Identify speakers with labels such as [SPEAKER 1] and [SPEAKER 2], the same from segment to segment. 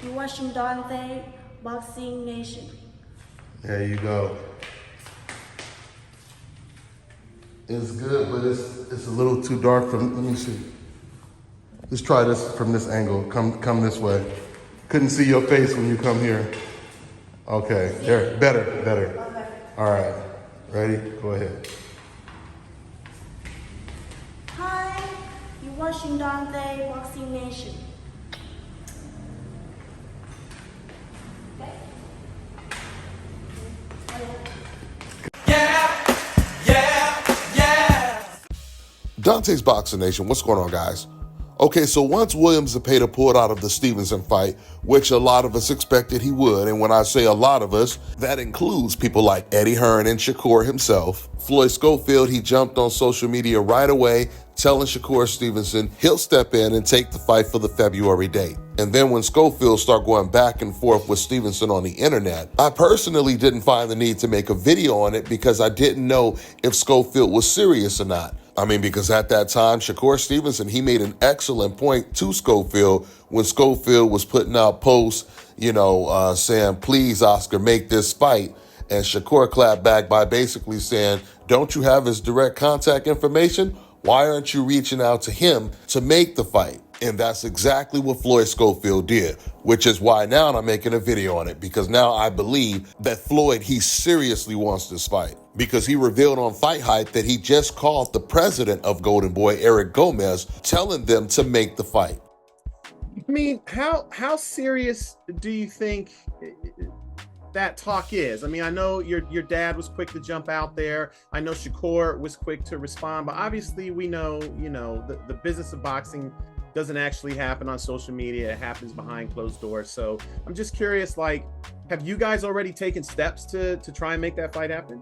[SPEAKER 1] You're watching Dante Boxing Nation.
[SPEAKER 2] There you go. It's good, but it's a little too dark from, let me see. Let's try this from this angle. Come this way. Couldn't see your face when you come here. Okay, there, better.
[SPEAKER 1] Okay.
[SPEAKER 2] All right, ready? Go ahead.
[SPEAKER 1] Hi, you're watching Dante Boxing Nation.
[SPEAKER 2] Dante's Boxing Nation, what's going on, guys? Okay, so once William Zepeda pulled out of the Stevenson fight, which a lot of us expected he would, and when I say a lot of us, that includes people like Eddie Hearn and Shakur himself, Floyd Schofield, he jumped on social media right away, telling Shakur Stevenson he'll step in and take the fight for the February date. And then when Schofield started going back and forth with Stevenson on the internet, I personally didn't find the need to make a video on it because I didn't know if Schofield was serious or not. I mean, because at that time, Shakur Stevenson, he made an excellent point to Schofield when Schofield was putting out posts, saying, please, Oscar, make this fight. And Shakur clapped back by basically saying, don't you have his direct contact information? Why aren't you reaching out to him to make the fight? And that's exactly what Floyd Schofield did, which is why now I'm making a video on it, because now I believe that Floyd, he seriously wants this fight, because he revealed on Fight Hype that he just called the president of Golden Boy, Eric Gomez, telling them to make the fight.
[SPEAKER 3] I mean, how serious do you think that talk is? I mean, I know your dad was quick to jump out there. I know Shakur was quick to respond, but obviously we know, the business of boxing doesn't actually happen on social media. It happens behind closed doors. So I'm just curious, have you guys already taken steps to try and make that fight happen?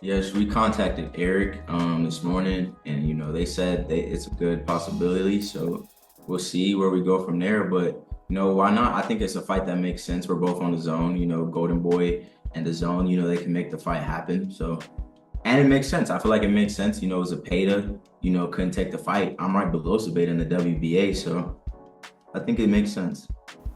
[SPEAKER 4] Yes, we contacted Eric this morning, and they said it's a good possibility. So we'll see where we go from there. But why not? I think it's a fight that makes sense. We're both on the zone. Golden Boy and the zone. They can make the fight happen. So, and it makes sense. I feel like it makes sense. Zepeda, couldn't take the fight. I'm right below Zepeda in the WBA, so I think it makes sense.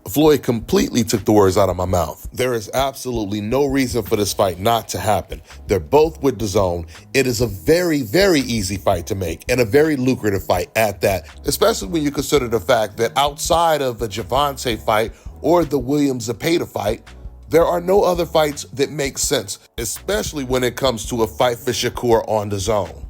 [SPEAKER 2] Floyd completely took the words out of my mouth. There is absolutely no reason for this fight not to happen. They're both with the zone. It is a very, very easy fight to make and a very lucrative fight at that, especially when you consider the fact that outside of the Gervonta fight or the William Zepeda fight, there are no other fights that make sense, especially when it comes to a fight for Shakur on the zone.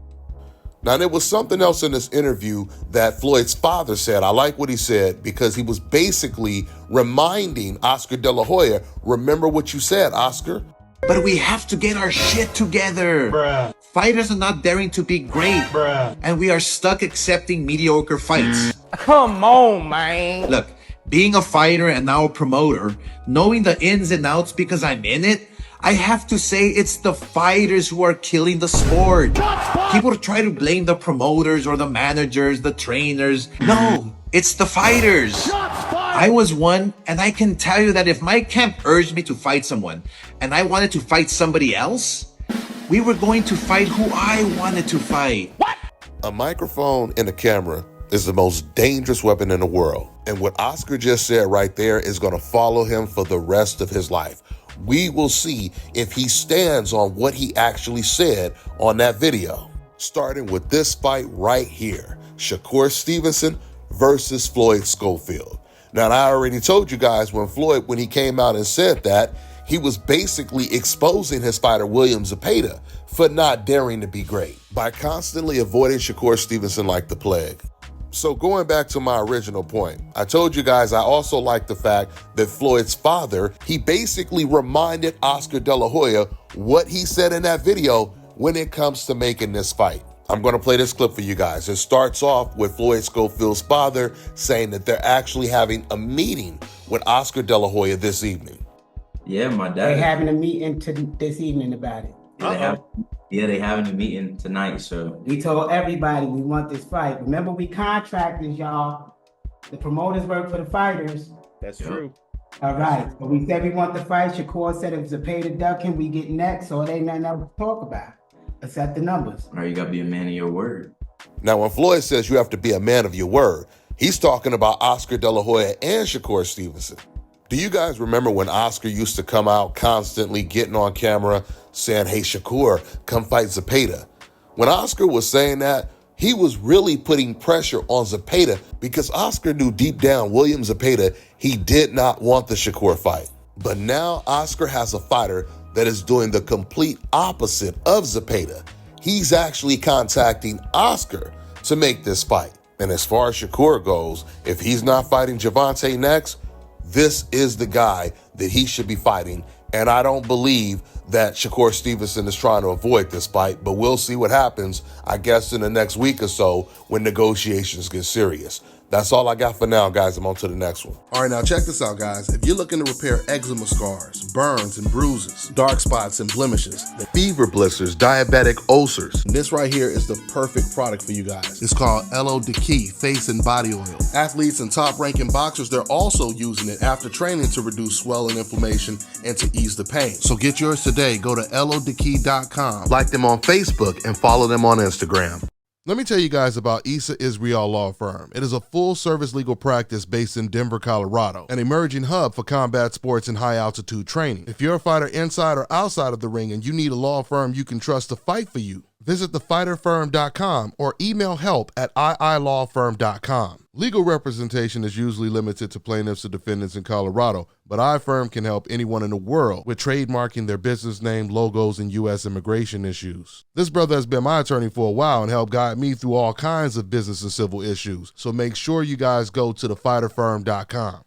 [SPEAKER 2] Now, there was something else in this interview that Floyd's father said. I like what he said because he was basically reminding Oscar De La Hoya, remember what you said, Oscar?
[SPEAKER 5] But we have to get our shit together. Bruh. Fighters are not daring to be great. Bruh. And we are stuck accepting mediocre fights.
[SPEAKER 6] Come on, man.
[SPEAKER 5] Look, being a fighter and now a promoter, knowing the ins and outs because I'm in it, I have to say it's the fighters who are killing the sport. People try to blame the promoters or the managers, the trainers. No, it's the fighters. I was one, and I can tell you that if my camp urged me to fight someone and I wanted to fight somebody else, we were going to fight who I wanted to fight.
[SPEAKER 6] What?
[SPEAKER 2] A microphone and a camera is the most dangerous weapon in the world. And what Oscar just said right there is going to follow him for the rest of his life. We will see if he stands on what he actually said on that video. Starting with this fight right here, Shakur Stevenson versus Floyd Schofield. Now, I already told you guys when he came out and said that, he was basically exposing his fighter William Zepeda for not daring to be great by constantly avoiding Shakur Stevenson like the plague. So going back to my original point, I told you guys I also like the fact that Floyd's father, he basically reminded Oscar De La Hoya what he said in that video when it comes to making this fight. I'm going to play this clip for you guys. It starts off with Floyd Schofield's father saying that they're actually having a meeting with Oscar De La Hoya this evening.
[SPEAKER 4] Yeah, my dad.
[SPEAKER 6] They're having a meeting this evening about it.
[SPEAKER 4] They're having a meeting tonight, so.
[SPEAKER 6] We told everybody we want this fight. Remember, we contractors, y'all. The promoters work for the fighters.
[SPEAKER 3] That's true.
[SPEAKER 6] All right. But we said we want the fight. Shakur said if Zepeda ducking, we get next, so it ain't nothing else to talk about. Except the numbers.
[SPEAKER 4] All right, you got to be a man of your word.
[SPEAKER 2] Now, when Floyd says you have to be a man of your word, he's talking about Oscar De La Hoya and Shakur Stevenson. Do you guys remember when Oscar used to come out constantly getting on camera saying, hey, Shakur, come fight Zepeda? When Oscar was saying that, he was really putting pressure on Zepeda because Oscar knew deep down William Zepeda, he did not want the Shakur fight. But now Oscar has a fighter that is doing the complete opposite of Zepeda. He's actually contacting Oscar to make this fight. And as far as Shakur goes, if he's not fighting Gervonta next, this is the guy that he should be fighting. And I don't believe that Shakur Stevenson is trying to avoid this fight, but we'll see what happens, I guess, in the next week or so when negotiations get serious. That's all I got for now, guys. I'm on to the next one. All right, now check this out, guys. If you're looking to repair eczema scars, burns and bruises, dark spots and blemishes, fever blisters, diabetic ulcers, this right here is the perfect product for you guys. It's called LO Decay Face and Body Oil. Athletes and top-ranking boxers, they're also using it after training to reduce swelling, inflammation, and to ease the pain. So get yours today. Go to lodecay.com, like them on Facebook, and follow them on Instagram. Let me tell you guys about Issa Israel Law Firm. It is a full-service legal practice based in Denver, Colorado, an emerging hub for combat sports and high-altitude training. If you're a fighter inside or outside of the ring and you need a law firm you can trust to fight for you, visit thefighterfirm.com or email help@iilawfirm.com. Legal representation is usually limited to plaintiffs or defendants in Colorado, but iFirm can help anyone in the world with trademarking their business name, logos, and U.S. immigration issues. This brother has been my attorney for a while and helped guide me through all kinds of business and civil issues, so make sure you guys go to thefighterfirm.com.